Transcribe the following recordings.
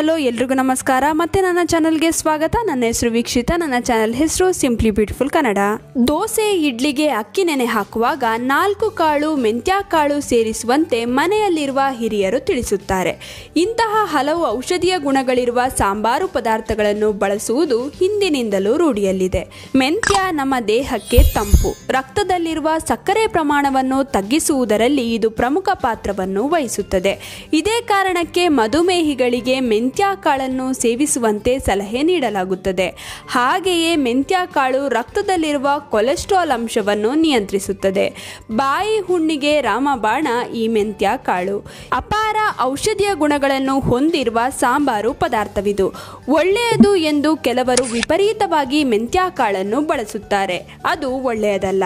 Hello ಎಲ್ರಿಗೂ ನಮಸ್ಕಾರ ಮತ್ತೆ ನನ್ನ ಚಾನೆಲ್ಗೆ ಸ್ವಾಗತ। ನನ್ನ ಹೆಸರು ವೀಕ್ಷಿತಾ, ನನ್ನ ಚಾನೆಲ್ ಹೆಸರು ಸಿಂಪ್ಲಿ ಬ್ಯೂಟಿಫುಲ್ ಕನ್ನಡ। ದೋಸೆ ಇಡ್ಲಿಗೆ ಅಕ್ಕಿ ನೆನೆ ಹಾಕುವಾಗ 4 ಕಾಳು ಮೆಂತ್ಯ ಕಾಳು ಸೇರಿಸುವಂತೆ ಮನೆಯಲ್ಲಿರುವ ಹಿರಿಯರು ತಿಳಿಸುತ್ತಾರೆ। ಇಂತಹ ಹಲವು ಔಷಧೀಯ ಗುಣಗಳಿರುವ ಸಾಂಬಾರು ಪದಾರ್ಥಗಳನ್ನು ಬಳಸುವುದು ಹಿಂದಿನಿಂದಲೂ ರೂಢಿಯಲ್ಲಿದೆ। ಮೆಂತ್ಯ ನಮ್ಮ ದೇಹಕ್ಕೆ ತಂಪು, ರಕ್ತದಲ್ಲಿರುವ ಸಕ್ಕರೆ ಪ್ರಮಾಣವನ್ನು ತಗ್ಗಿಸುವುದರಲ್ಲಿ ಇದು ಪ್ರಮುಖ ಪಾತ್ರವನ್ನು ವಹಿಸುತ್ತದೆ। ಇದೇ ಕಾರಣಕ್ಕೆ ಮಧುಮೇಹಿಗಳಿಗೆ ಮೆಂತ್ಯ ಕಾಳನ್ನು ಸೇವಿಸುವಂತೆ ಸಲಹೆ ನೀಡಲಾಗುತ್ತದೆ। ಹಾಗೆಯೇ ಮೆಂತ್ಯ ಕಾಳು ರಕ್ತದಲ್ಲಿರುವ ಕೊಲೆಸ್ಟ್ರಾಲ್ ಅಂಶವನ್ನು ನಿಯಂತ್ರಿಸುತ್ತದೆ। ಬಾಯಿ ಹುಣ್ಣಿಗೆ ರಾಮಬಾಣ ಈ ಮೆಂತ್ಯ ಕಾಳು। ಅಪಾರ ಔಷಧೀಯ ಗುಣಗಳನ್ನು ಹೊಂದಿರುವ ಸಾಂಬಾರು ಪದಾರ್ಥವಿದು। ಒಳ್ಳೆಯದು ಎಂದು ಕೆಲವರು ವಿಪರೀತವಾಗಿ ಮೆಂತ್ಯ ಕಾಳನ್ನು ಬಳಸುತ್ತಾರೆ, ಅದು ಒಳ್ಳೆಯದಲ್ಲ।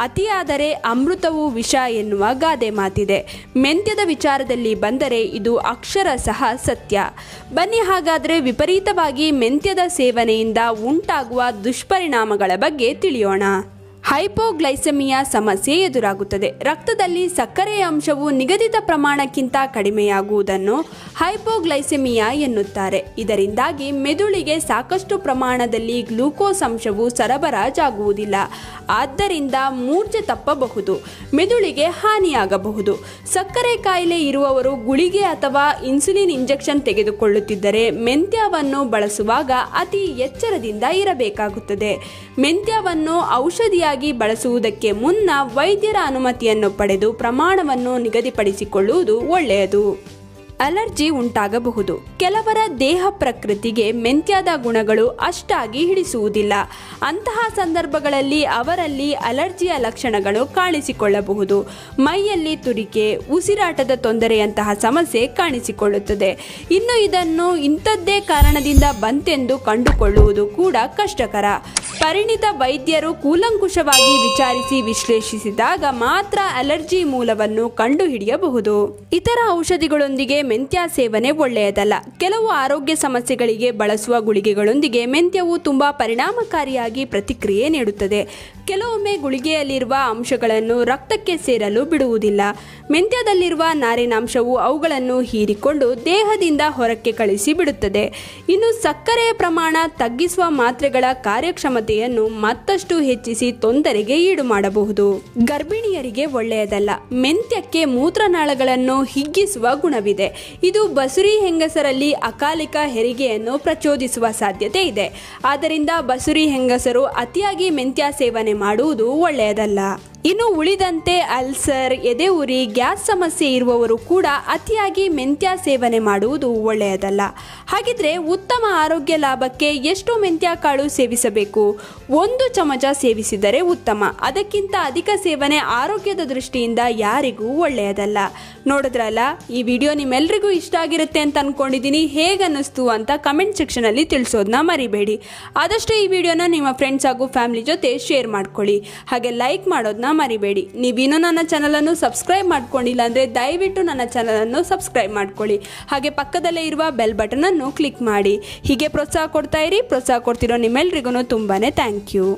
ಅತಿಯಾದರೆ ಅಮೃತವು ವಿಷ ಎನ್ನುವ ಗಾದೆ ಮಾತಿದೆ। ಮೆಂತ್ಯದ ವಿಚಾರದಲ್ಲಿ ಬಂದರೆ ಇದು ಅಕ್ಷರಶಃ ಸತ್ಯ। ಬನ್ನಿ ಹಾಗಾದರೆ ವಿಪರೀತವಾಗಿ ಮೆಂತ್ಯದ ಸೇವನೆಯಿಂದ ಉಂಟಾಗುವ ದುಷ್ಪರಿಣಾಮಗಳ ಬಗ್ಗೆ ತಿಳಿಯೋಣ। ಹೈಪೋಗ್ಲೈಸೆಮಿಯಾ ಸಮಸ್ಯೆ ಎದುರಾಗುತ್ತದೆ। ರಕ್ತದಲ್ಲಿ ಸಕ್ಕರೆಯ ಅಂಶವು ನಿಗದಿತ ಪ್ರಮಾಣಕ್ಕಿಂತ ಕಡಿಮೆಯಾಗುವುದನ್ನು ಹೈಪೋಗ್ಲೈಸೆಮಿಯಾ ಎನ್ನುತ್ತಾರೆ। ಇದರಿಂದಾಗಿ ಮೆದುಳಿಗೆ ಸಾಕಷ್ಟು ಪ್ರಮಾಣದಲ್ಲಿ ಗ್ಲೂಕೋಸ್ ಅಂಶವು ಸರಬರಾಜಾಗುವುದಿಲ್ಲ, ಆದ್ದರಿಂದ ಮೂರ್ಛೆ ತಪ್ಪಬಹುದು, ಮೆದುಳಿಗೆ ಹಾನಿಯಾಗಬಹುದು। ಸಕ್ಕರೆ ಕಾಯಿಲೆ ಇರುವವರು ಗುಳಿಗೆ ಅಥವಾ ಇನ್ಸುಲಿನ್ ಇಂಜೆಕ್ಷನ್ ತೆಗೆದುಕೊಳ್ಳುತ್ತಿದ್ದರೆ ಮೆಂತ್ಯವನ್ನು ಬಳಸುವಾಗ ಅತಿ ಎಚ್ಚರದಿಂದ ಇರಬೇಕಾಗುತ್ತದೆ। ಮೆಂತ್ಯವನ್ನು ಔಷಧಿಯಾಗಿ ಬಳಸುವುದಕ್ಕೆ ಮುನ್ನ ವೈದ್ಯರ ಅನುಮತಿಯನ್ನು ಪಡೆದು ಪ್ರಮಾಣವನ್ನು ನಿಗದಿಪಡಿಸಿಕೊಳ್ಳುವುದು ಒಳ್ಳೆಯದು। ಅಲರ್ಜಿ ಉಂಟಾಗಬಹುದು। ಕೆಲವರ ದೇಹ ಪ್ರಕೃತಿಗೆ ಮೆಂತ್ಯದ ಗುಣಗಳು ಅಷ್ಟಾಗಿ ಹಿಡಿಸುವುದಿಲ್ಲ। ಅಂತಹ ಸಂದರ್ಭಗಳಲ್ಲಿ ಅವರಲ್ಲಿ ಅಲರ್ಜಿಯ ಲಕ್ಷಣಗಳು ಕಾಣಿಸಿಕೊಳ್ಳಬಹುದು। ಮೈಯಲ್ಲಿ ತುರಿಕೆ, ಉಸಿರಾಟದ ತೊಂದರೆಯಂತಹ ಸಮಸ್ಯೆ ಕಾಣಿಸಿಕೊಳ್ಳುತ್ತದೆ। ಇನ್ನು ಇದನ್ನು ಇಂಥದ್ದೇ ಕಾರಣದಿಂದ ಬಂತೆಂದು ಕಂಡುಕೊಳ್ಳುವುದು ಕೂಡ ಕಷ್ಟಕರ। ಪರಿಣಿತ ವೈದ್ಯರು ಕೂಲಂಕುಷವಾಗಿ ವಿಚಾರಿಸಿ ವಿಶ್ಲೇಷಿಸಿದಾಗ ಮಾತ್ರ ಅಲರ್ಜಿ ಮೂಲವನ್ನು ಕಂಡುಹಿಡಿಯಬಹುದು। ಇತರ ಔಷಧಿಗಳೊಂದಿಗೆ ಮೆಂತ್ಯ ಸೇವನೆ ಒಳ್ಳೆಯದಲ್ಲ। ಕೆಲವು ಆರೋಗ್ಯ ಸಮಸ್ಯೆಗಳಿಗೆ ಬಳಸುವ ಗುಳಿಗೆಗಳೊಂದಿಗೆ ಮೆಂತ್ಯವು ತುಂಬಾ ಪರಿಣಾಮಕಾರಿಯಾಗಿ ಪ್ರತಿಕ್ರಿಯೆ ನೀಡುತ್ತದೆ। ಕೆಲವೊಮ್ಮೆ ಗುಳಿಗೆಯಲ್ಲಿರುವ ಅಂಶಗಳನ್ನು ರಕ್ತಕ್ಕೆ ಸೇರಲು ಬಿಡುವುದಿಲ್ಲ। ಮೆಂತ್ಯದಲ್ಲಿರುವ ನಾರಿನಾಂಶವು ಅವುಗಳನ್ನು ಹೀರಿಕೊಂಡು ದೇಹದಿಂದ ಹೊರಕ್ಕೆ ಕಳಿಸಿ ಬಿಡುತ್ತದೆ। ಇನ್ನು ಸಕ್ಕರೆಯ ಪ್ರಮಾಣ ತಗ್ಗಿಸುವ ಮಾತ್ರೆಗಳ ಕಾರ್ಯಕ್ಷಮತೆಯನ್ನು ಮತ್ತಷ್ಟು ಹೆಚ್ಚಿಸಿ ತೊಂದರೆಗೆ ಈಡು ಮಾಡಬಹುದು। ಗರ್ಭಿಣಿಯರಿಗೆ ಒಳ್ಳೆಯದಲ್ಲ। ಮೆಂತ್ಯಕ್ಕೆ ಮೂತ್ರನಾಳಗಳನ್ನು ಹಿಗ್ಗಿಸುವ ಗುಣವಿದೆ। ಇದು ಬಸುರಿ ಹೆಂಗಸರಲ್ಲಿ ಅಕಾಲಿಕ ಹೆರಿಗೆಯನ್ನು ಪ್ರಚೋದಿಸುವ ಸಾಧ್ಯತೆ ಇದೆ। ಆದ್ದರಿಂದ ಬಸುರಿ ಹೆಂಗಸರು ಅತಿಯಾಗಿ ಮೆಂತ್ಯ ಸೇವನೆ ಮಾಡುವುದು ಒಳ್ಳೆಯದಲ್ಲ। ಇನ್ನು ಉಳಿದಂತೆ ಅಲ್ಸರ್, ಎದೆ ಉರಿ, ಗ್ಯಾಸ್ ಸಮಸ್ಯೆ ಇರುವವರು ಕೂಡ ಅತಿಯಾಗಿ ಮೆಂತ್ಯ ಸೇವನೆ ಮಾಡುವುದು ಒಳ್ಳೆಯದಲ್ಲ। ಹಾಗಿದ್ರೆ ಉತ್ತಮ ಆರೋಗ್ಯ ಲಾಭಕ್ಕೆ ಎಷ್ಟು ಮೆಂತ್ಯ ಕಾಳು ಸೇವಿಸಬೇಕು? 1 ಚಮಚ ಸೇವಿಸಿದರೆ ಉತ್ತಮ। ಅದಕ್ಕಿಂತ ಅಧಿಕ ಸೇವನೆ ಆರೋಗ್ಯದ ದೃಷ್ಟಿಯಿಂದ ಯಾರಿಗೂ ಒಳ್ಳೆಯದಲ್ಲ। ನೋಡಿದ್ರಲ್ಲ, ಈ ವಿಡಿಯೋ ನಿಮ್ಮೆಲ್ರಿಗೂ ಇಷ್ಟ ಆಗಿರುತ್ತೆ ಅಂತ ಅನ್ಕೊಂಡಿದ್ದೀನಿ। ಹೇಗನ್ನಿಸ್ತು ಅಂತ ಕಮೆಂಟ್ ಸೆಕ್ಷನ್ ಅಲ್ಲಿ ತಿಳಿಸೋದನ್ನ ಮರಿಬೇಡಿ। ಆದಷ್ಟು ಈ ವಿಡಿಯೋನ ನಿಮ್ಮ ಫ್ರೆಂಡ್ಸ್ ಹಾಗೂ ಫ್ಯಾಮಿಲಿ ಜೊತೆ ಶೇರ್ ಮಾಡ್ಕೊಳ್ಳಿ, ಹಾಗೆ ಲೈಕ್ ಮಾಡೋದನ್ನ ಮರಿಬೇಡಿ। ನೀವಿನ್ನೂ ನನ್ನ ಚಾನಲನ್ನು ಸಬ್ಸ್ಕ್ರೈಬ್ ಮಾಡ್ಕೊಂಡಿಲ್ಲ ಅಂದರೆ ದಯವಿಟ್ಟು ನನ್ನ ಚಾನಲನ್ನು ಸಬ್ಸ್ಕ್ರೈಬ್ ಮಾಡ್ಕೊಳ್ಳಿ, ಹಾಗೆ ಪಕ್ಕದಲ್ಲೇ ಇರುವ ಬೆಲ್ ಬಟನ್ ಅನ್ನು ಕ್ಲಿಕ್ ಮಾಡಿ। ಹೀಗೆ ಪ್ರೋತ್ಸಾಹ ಕೊಡ್ತಾ ಇರಿ। ಪ್ರೋತ್ಸಾಹ ಕೊಡ್ತಿರೋ ನಿಮ್ಮೆಲ್ರಿಗೂ ತುಂಬಾನೇ ಥ್ಯಾಂಕ್ ಯು।